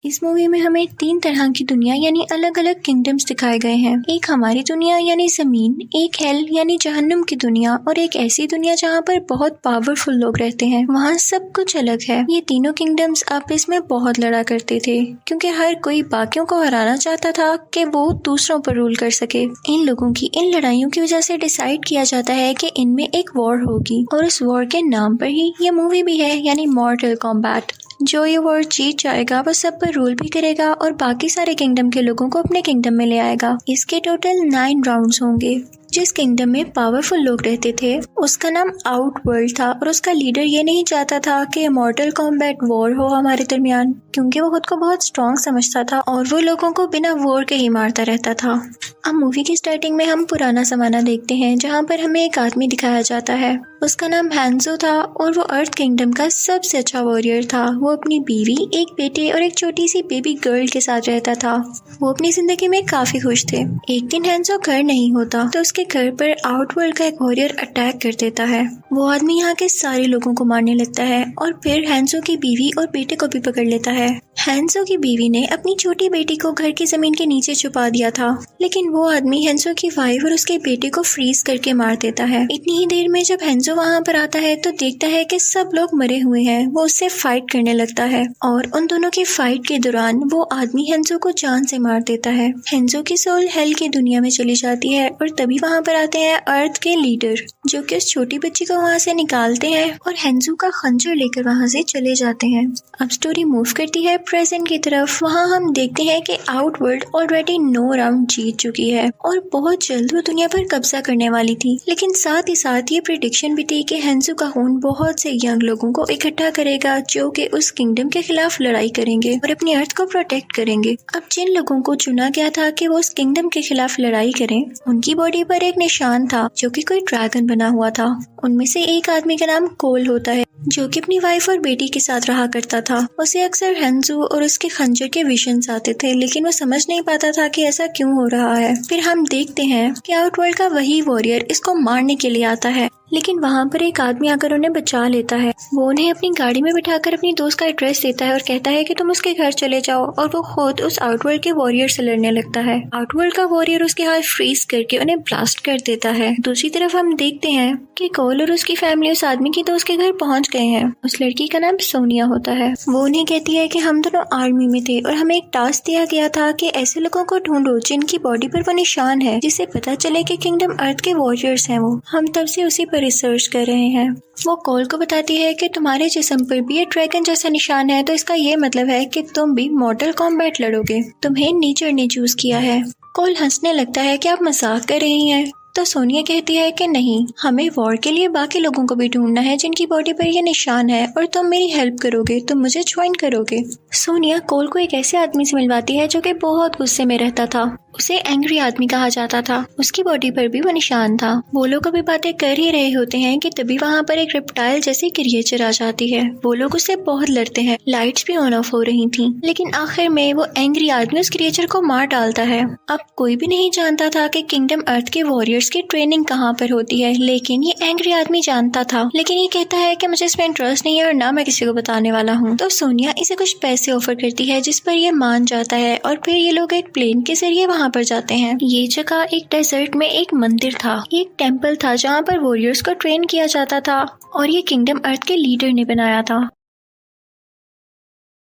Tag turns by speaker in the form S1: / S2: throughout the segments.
S1: इस मूवी में हमें 3 तरह की दुनिया यानी अलग अलग किंगडम्स दिखाए गए हैं। एक हमारी दुनिया यानी जमीन, एक हेल यानी जहन्नुम की दुनिया और एक ऐसी दुनिया जहाँ पर बहुत पावरफुल लोग रहते हैं। वहाँ सब कुछ अलग है। ये तीनों किंगडम्स आपस में बहुत लड़ा करते थे क्योंकि हर कोई बाकियों को हराना चाहता था कि वो दूसरों पर रूल कर सके। इन लोगों की इन लड़ाइयों की वजह से डिसाइड किया जाता है कि इनमें एक वॉर होगी और उस वॉर के नाम पर ही ये मूवी भी है यानी मॉर्टल कॉम्बैट। जो ये वॉर जीत जाएगा वो सब पर रूल भी करेगा और बाकी सारे किंगडम के लोगों को अपने किंगडम में ले आएगा। इसके टोटल 9 राउंड्स होंगे। जिस किंगडम में पावरफुल लोग रहते थे उसका नाम आउट वर्ल्ड था और उसका लीडर ये नहीं चाहता था कि मॉर्टल कॉम्बैट वॉर हो हमारे दरमियान, क्योंकि वो खुद को बहुत स्ट्रॉन्ग समझता था और वो लोगों को बिना वॉर के ही मारता रहता था। अब मूवी की स्टार्टिंग में हम पुराना जमाना देखते हैं जहाँ पर हमें एक आदमी दिखाया जाता है। उसका नाम हैंजो था और वो अर्थ किंगडम का सबसे अच्छा वॉरियर था। वो अपनी बीवी, एक बेटे और एक छोटी सी बेबी गर्ल के साथ रहता था। वो अपनी जिंदगी में काफी खुश थे। एक दिन हैंजो घर नहीं होता तो उसके घर पर आउटवर्ल्ड का एक वॉरियर अटैक कर देता है। वो आदमी यहाँ के सारे लोगों को मारने लगता है और फिर हैंजो की बीवी और बेटे को भी पकड़ लेता है। हैंजो की बीवी ने अपनी छोटी बेटी को घर की जमीन के नीचे छुपा दिया था, लेकिन वो आदमी हैंजो की वाइफ और उसके बेटे को फ्रीज करके मार देता है। इतनी ही देर में जब हैंजो वहाँ पर आता है तो देखता है कि सब लोग मरे हुए हैं। वो उससे फाइट करने लगता है और उन दोनों की फाइट के दौरान वो आदमी हैंजो को जान से मार देता है। हैंजो की सोल हेल की दुनिया में चली जाती है और तभी वहाँ पर आते हैं अर्थ के लीडर, जो कि उस छोटी बच्ची को वहाँ से निकालते हैं और हैंजो का खंजर लेकर वहाँ से चले जाते हैं। अब स्टोरी मूव करती है प्रेजेंट की तरफ। वहाँ हम देखते हैं कि आउटवर्ल्ड ऑलरेडी 9 राउंड जीत चुकी है और बहुत जल्द वो दुनिया पर कब्जा करने वाली थी, लेकिन साथ ही साथ ये प्रेडिक्शन भी थी कि हैंजो का खून बहुत से यंग लोगों को इकट्ठा करेगा जो कि उस किंगडम के खिलाफ लड़ाई करेंगे और अपनी अर्थ को प्रोटेक्ट करेंगे। अब जिन लोगों को चुना गया था कि वो उस किंगडम के खिलाफ लड़ाई करें, उनकी बॉडी पर एक निशान था जो कि कोई ड्रैगन बना हुआ था। उनमें से एक आदमी का नाम कोल होता है जो कि अपनी वाइफ और बेटी के साथ रहा करता था। उसे अक्सर हैंजो और उसके खंजर के विजन्स आते थे, लेकिन वो समझ नहीं पाता था कि ऐसा क्यों हो रहा है। फिर हम देखते हैं कि आउटवर्ल्ड का वही वॉरियर इसको मारने के लिए आता है, लेकिन वहाँ पर एक आदमी आकर उन्हें बचा लेता है। वो उन्हें अपनी गाड़ी में बिठाकर अपनी दोस्त का एड्रेस देता है और कहता है कि तुम उसके घर चले जाओ, और वो खुद उस आउटवर्ल्ड के वॉरियर से लड़ने लगता है। आउटवर्ल्ड का वॉरियर उसके हाथ फ्रीज करके उन्हें ब्लास्ट कर देता है। दूसरी तरफ हम देखते हैं कि कोल और उसकी फैमिली उस आदमी की दोस्त के घर पहुँच गए हैं। उस लड़की का नाम सोनिया होता है। वो उन्हें कहती है कि हम दोनों आर्मी में थे और हमें एक टास्क दिया गया था कि ऐसे लोगों को ढूंढो जिनकी बॉडी पर वो निशान है, जिससे पता चले कि किंगडम अर्थ के वॉरियर्स हैं। वो हम तब से उसी पर रिसर्च कर रहे हैं। वो कोल को बताती है कि तुम्हारे जिस्म पर भी ये ड्रैगन जैसा निशान है, तो इसका ये मतलब है कि तुम भी मॉर्टल कॉम्बैट लड़ोगे। तुम्हें नेचर ने चूज किया है। कोल हंसने लगता है कि आप मजाक कर रही हैं। तो सोनिया कहती है कि नहीं, हमें वॉर के लिए बाकी लोगों को भी ढूंढना है जिनकी बॉडी पर ये निशान है, और तुम मेरी हेल्प करोगे, तुम मुझे ज्वाइन करोगे। सोनिया कोल को एक ऐसे आदमी से मिलवाती है जो कि बहुत गुस्से में रहता था। उसे एंग्री आदमी कहा जाता था। उसकी बॉडी पर भी वो निशान था। वो लोग अभी बातें कर ही रहे होते हैं कि तभी वहाँ पर एक रेप्टाइल जैसी क्रिएचर आ जाती है। वो लोग उससे बहुत लड़ते हैं। लाइट्स भी ऑन ऑफ हो रही थी, लेकिन आखिर में वो एंग्री आदमी उस क्रिएचर को मार डालता है। अब कोई भी नहीं जानता था कि किंगडम अर्थ के वॉरियर्स की ट्रेनिंग कहाँ पर होती है, लेकिन ये एंग्री आदमी जानता था। लेकिन ये कहता है कि मुझे इसमें इंटरेस्ट नहीं है और ना मैं किसी को बताने वाला हूँ। तो सोनिया इसे कुछ पैसे ऑफर करती है, जिस पर ये मान जाता है और फिर ये लोग एक प्लेन के जरिए वहाँ पर जाते हैं। ये जगह एक डेजर्ट में एक मंदिर था, एक टेम्पल था जहाँ पर वॉरियर्स को ट्रेन किया जाता था, और ये किंगडम अर्थ के लीडर ने बनाया था।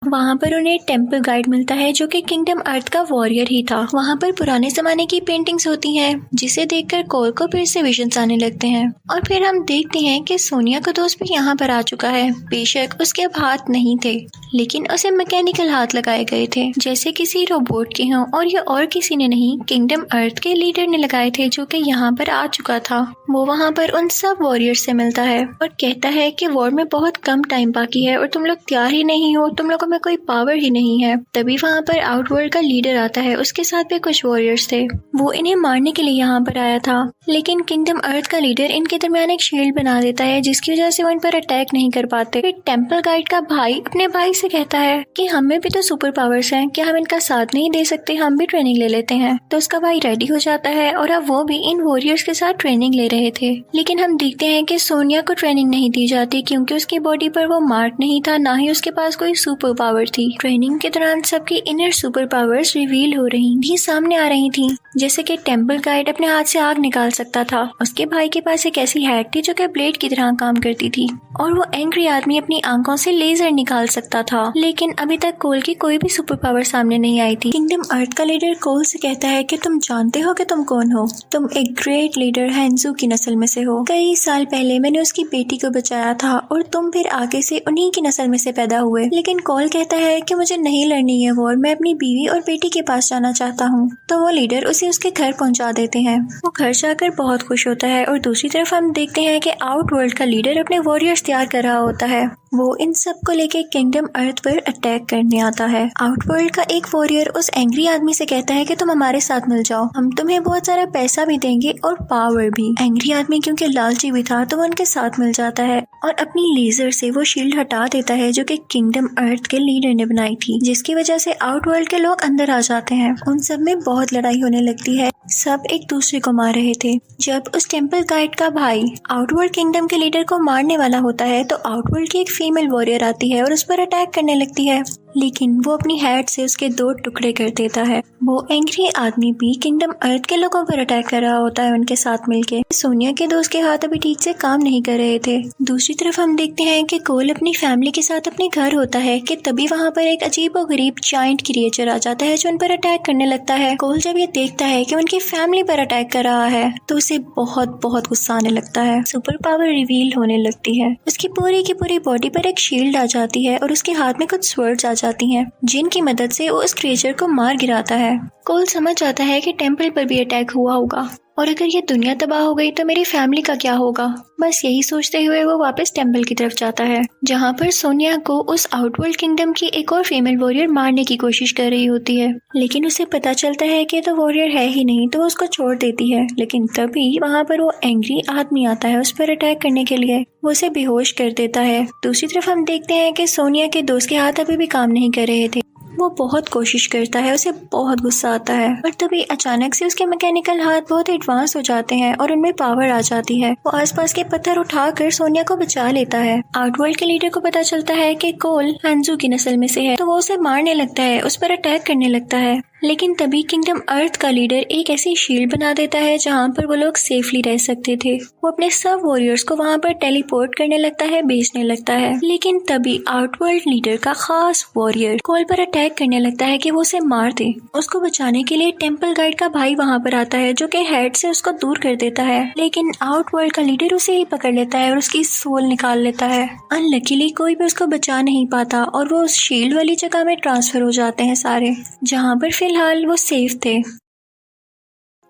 S1: वहाँ पर उन्हें टेम्पल गाइड मिलता है जो कि किंगडम अर्थ का वॉरियर ही था। वहाँ पर पुराने जमाने की पेंटिंग्स होती हैं, जिसे देखकर कोल को फिर से विजन्स आने लगते हैं। और फिर हम देखते हैं कि सोनिया का दोस्त भी यहाँ पर आ चुका है। बेशक उसके अब हाथ नहीं थे, लेकिन उसे मैकेनिकल हाथ लगाए गए थे जैसे किसी रोबोट के हों, और ये और किसी ने नहीं, किंगडम अर्थ के लीडर ने लगाए थे जो कि यहाँ पर आ चुका था। वो वहाँ पर उन सब वॉरियर्स से मिलता है और कहता है कि वॉर में बहुत कम टाइम बाकी है और तुम लोग तैयार ही नहीं हो, तुम लोगों में कोई पावर ही नहीं है। तभी वहाँ पर आउटवर्ल्ड का लीडर आता है। उसके साथ भी कुछ वॉरियर्स थे। वो इन्हें मारने के लिए यहाँ पर आया था, लेकिन किंगडम अर्थ का लीडर इनके दरमियान एक शील्ड बना देता है जिसकी वजह से वो इन पर अटैक नहीं कर पाते। फिर टेम्पल गाइड का भाई अपने भाई से कहता है कि हमें भी तो सुपर पावर्स हैं, क्या हम इनका साथ नहीं दे सकते, हम भी ट्रेनिंग ले लेते हैं। तो उसका भाई रेडी हो जाता है और अब वो भी इन वॉरियर्स के साथ ट्रेनिंग ले रहे थे। लेकिन हम देखते हैं कि सोनिया को ट्रेनिंग नहीं दी जाती क्योंकि उसकी बॉडी पर वो मार्क नहीं था, ना ही उसके पास कोई सुपर पावर थी। ट्रेनिंग के दौरान सबकी इनर सुपर पावर्स रिवील हो रही थी, सामने आ रही थी, जैसे कि टेम्पल गाइड अपने हाथ से आग निकाल सकता था। उसके भाई के पास एक ऐसी हैट थी जो कि ब्लेड की तरह काम करती थी, और वो एंग्री आदमी अपनी आंखों से लेजर निकाल सकता था। लेकिन अभी तक कोल की कोई भी सुपर पावर सामने नहीं आई थी। किंगडम अर्थ का लीडर कोल से कहता है कि तुम जानते हो कि तुम कौन हो? तुम एक ग्रेट लीडर हैंजू की नस्ल में से हो। कई साल पहले मैंने उसकी बेटी को बचाया था और तुम फिर आगे से उन्हीं की नस्ल में से पैदा हुए। लेकिन कोल कहता है कि मुझे नहीं लड़नी है वॉर, मैं अपनी बीवी और बेटी के पास जाना चाहता हूँ। तो वो लीडर उसे उसके घर पहुंचा देते हैं। वो घर जाकर बहुत खुश होता है और दूसरी तरफ हम देखते हैं कि आउटवर्ल्ड का लीडर अपने वॉरियर्स तैयार कर रहा होता है। वो इन सब को लेके किंगडम अर्थ पर अटैक करने आता है। आउटवर्ल्ड का एक वॉरियर उस एंग्री आदमी से कहता है कि तुम हमारे साथ मिल जाओ, हम तुम्हें बहुत सारा पैसा भी देंगे और पावर भी। एंग्री आदमी क्योंकि लालची भी था तो वो उनके साथ मिल जाता है और अपनी लेजर से वो शील्ड हटा देता है जो कि किंगडम अर्थ के लीडर ने बनाई थी, जिसकी वजह से आउटवर्ल्ड के लोग अंदर आ जाते हैं। उन सब में बहुत लड़ाई होने लगती है, सब एक दूसरे को मार रहे थे। जब उस टेम्पल गाइड का भाई आउटवर्ल्ड किंगडम के लीडर को मारने वाला होता है तो आउटवर्ल्ड की एक फीमेल वॉरियर आती है और उस पर अटैक करने लगती है, लेकिन वो अपनी हैट से उसके 2 टुकड़े कर देता है। वो एंग्री आदमी भी किंगडम अर्थ के लोगों पर अटैक कर रहा होता है उनके साथ मिलके। सोनिया के दोस्त के हाथ अभी ठीक से काम नहीं कर रहे थे। दूसरी तरफ हम देखते हैं कि कोल अपनी फैमिली के साथ अपने घर होता है कि तभी वहाँ पर एक अजीबोगरीब जायंट क्रिएचर आ जाता है जो उन पर अटैक करने लगता है। कोल जब ये देखता है कि उनकी फैमिली पर अटैक कर रहा है तो उसे बहुत बहुत गुस्सा आने लगता है। सुपर पावर रिवील होने लगती है। उसकी पूरी की पूरी बॉडी पर एक शील्ड आ जाती है और उसके हाथ में कुछ स्वर्ड्स आ जाती हैं, जिनकी मदद से वो उस क्रिएचर को मार गिराता है। कोल समझ जाता है कि टेम्पल पर भी अटैक हुआ होगा और अगर ये दुनिया तबाह हो गई तो मेरी फैमिली का क्या होगा। बस यही सोचते हुए वो वापस टेम्पल की तरफ जाता है, जहाँ पर सोनिया को उस आउटवर्ल्ड किंगडम की एक और फीमेल वॉरियर मारने की कोशिश कर रही होती है, लेकिन उसे पता चलता है कि तो वॉरियर है ही नहीं, तो वो उसको छोड़ देती है। लेकिन तभी वहाँ पर वो एंग्री आदमी आता है उस पर अटैक करने के लिए। वो उसे बेहोश कर देता है। दूसरी तरफ हम देखते हैं कि सोनिया के दोस्त के हाथ अभी भी काम नहीं कर रहे थे। वो बहुत कोशिश करता है, उसे बहुत गुस्सा आता है, और तभी अचानक से उसके मैकेनिकल हाथ बहुत एडवांस हो जाते हैं और उनमें पावर आ जाती है। वो आसपास के पत्थर उठाकर सोनिया को बचा लेता है। आउटवर्ल्ड के लीडर को पता चलता है कि कोल हैंजू की नस्ल में से है, तो वो उसे मारने लगता है, उस पर अटैक करने लगता है। लेकिन तभी किंगडम अर्थ का लीडर एक ऐसी शील्ड बना देता है जहाँ पर वो लोग सेफली रह सकते थे। वो अपने सब वॉरियर्स को वहाँ पर टेलीपोर्ट करने लगता है, भेजने लगता है। लेकिन तभी आउटवर्ल्ड लीडर का खास वॉरियर कोल पर अटैक करने लगता है कि वो उसे मार दे। उसको बचाने के लिए टेम्पल गाइड का भाई वहाँ पर आता है जो कि हेड से उसको दूर कर देता है, लेकिन आउटवर्ल्ड का लीडर उसे ही पकड़ लेता है और उसकी सोल निकाल लेता है। अनलकीली कोई भी उसको बचा नहीं पाता और वो उस शील्ड वाली जगह में ट्रांसफर हो जाते हैं सारे, जहाँ पर फिलहाल वो सेफ थे।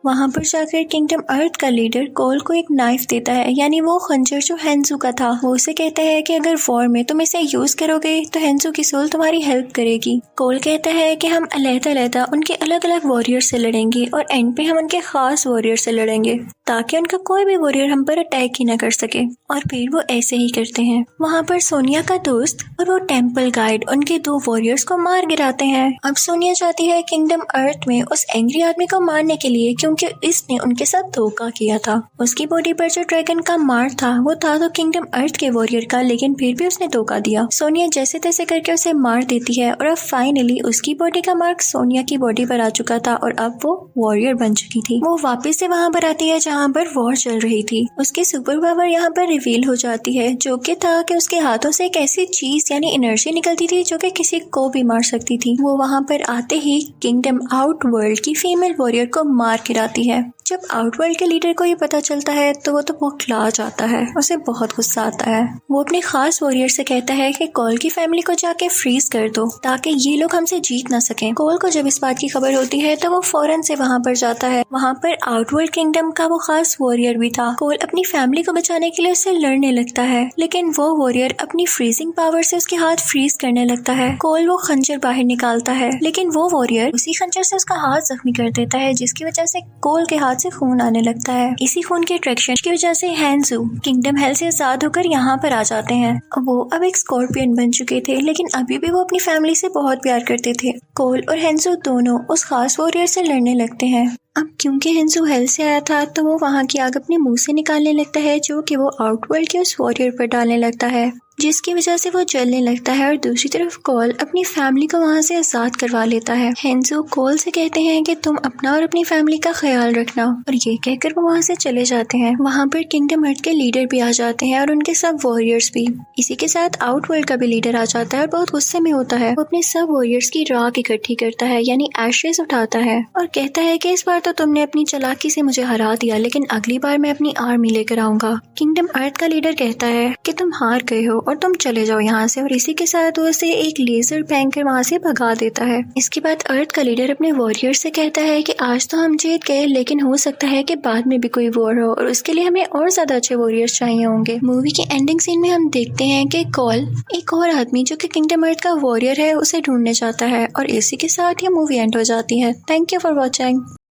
S1: वहाँ पर जाकर किंगडम अर्थ का लीडर कोल को एक नाइफ देता है, यानी वो खंजर जो हैंजू का था। वो उसे कहता है कि अगर वॉर में तुम इसे यूज करोगे तो हैंजू की सोल तुम्हारी हेल्प करेगी। कोल कहता है कि हम अलग-अलग उनके अलग अलग वॉरियर से लड़ेंगे और एंड पे हम उनके खास वॉरियर से लड़ेंगे ताकि उनका कोई भी वॉरियर हम पर अटैक ही न कर सके। और फिर वो ऐसे ही करते हैं। वहाँ पर सोनिया का दोस्त और वो टेम्पल गाइड उनके 2 वॉरियर्स को मार गिराते हैं। अब सोनिया चाहती है किंगडम अर्थ में उस एंग्री आदमी को मारने के लिए, क्योंकि इसने उनके साथ धोखा किया था। उसकी बॉडी पर जो ड्रैगन का मार्क था वो था तो किंगडम अर्थ के वॉरियर का, लेकिन फिर भी उसने धोखा दिया। सोनिया जैसे तैसे करके उसे मार देती है और अब फाइनली उसकी बॉडी का मार्क सोनिया की बॉडी पर आ चुका था और अब वो वॉरियर बन चुकी थी। वो वापस से वहाँ पर आती है जहाँ पर वॉर चल रही थी। उसकी सुपर पावर यहाँ पर रिवील हो जाती है, जो कि था कि उसके हाथों से एक ऐसी चीज यानी एनर्जी निकलती थी जो कि किसी को भी मार सकती थी। वो वहाँ पर आते ही किंगडम आउटवर्ल्ड की फीमेल वॉरियर को मार गिराती है। जब आउटवर्ल्ड के लीडर को ये पता चलता है तो वो तो बौखला जाता है, उसे बहुत गुस्सा आता है। वो अपने खास वॉरियर से कहता है कि कोल की फैमिली को जाके फ्रीज कर दो ताकि ये लोग हमसे जीत ना सकें। कोल को जब इस बात की खबर होती है तो वो फौरन से वहाँ पर जाता है। वहाँ पर आउटवर्ल्ड किंगडम का वो खास वॉरियर भी था। कोल अपनी फैमिली को बचाने के लिए उससे लड़ने लगता है, लेकिन वो वॉरियर अपनी फ्रीजिंग पावर से उसके हाथ फ्रीज करने लगता है। कोल वो खंजर बाहर निकालता है, लेकिन वो वॉरियर उसी खंजर से उसका हाथ जख्मी कर देता है, जिसकी वजह से कोल के हाथ से खून आने लगता है। इसी खून के अट्रैक्शन की वजह से हैंजू किंगडम हेल से आजाद होकर यहाँ पर आ जाते हैं। वो अब एक स्कॉर्पियन बन चुके थे, लेकिन अभी भी वो अपनी फैमिली से बहुत प्यार करते थे। कोल और हैंजू दोनों उस खास वॉरियर से लड़ने लगते हैं। अब क्योंकि हैंजू हेल से आया था तो वो वहाँ की आग अपने मुंह से निकालने लगता है, जो कि वो आउटवर्ल्ड के उस वॉरियर पर डालने लगता है। जिसकी वजह से वो जलने लगता है और दूसरी तरफ कॉल अपनी फैमिली को वहाँ से आजाद करवा लेता है। हेंजो कॉल से कहते हैं कि तुम अपना और अपनी फैमिली का ख्याल रखना, और ये कहकर वो वहाँ से चले जाते हैं। वहाँ पर किंगडम अर्थ के लीडर भी आ जाते हैं और उनके सब वॉरियर्स भी। इसी के साथ आउटवर्ल्ड का भी लीडर आ जाता है और बहुत गुस्से में होता है। वो अपने सब वॉरियर्स की राख इकट्ठी करता है, यानी एशेस उठाता है, और कहता है कि इस बार तो तुमने अपनी चालाकी से मुझे हरा दिया, लेकिन अगली बार मैं अपनी आर्मी लेकर आऊंगा। किंगडम अर्थ का लीडर कहता है कि तुम हार गए हो और तुम चले जाओ यहाँ से, और इसी के साथ वो उसे एक लेजर फेंक कर वहाँ से भगा देता है। इसके बाद अर्थ का लीडर अपने वॉरियर्स से कहता है कि आज तो हम जीत गए, लेकिन हो सकता है कि बाद में भी कोई वॉर हो और उसके लिए हमें और ज्यादा अच्छे वॉरियर्स चाहिए होंगे। मूवी के एंडिंग सीन में हम देखते हैं कि कॉल एक और आदमी जो कि किंगडम अर्थ का वॉरियर है उसे ढूंढने जाता है, और इसी के साथ ये मूवी एंड हो जाती है। Thank you for watching.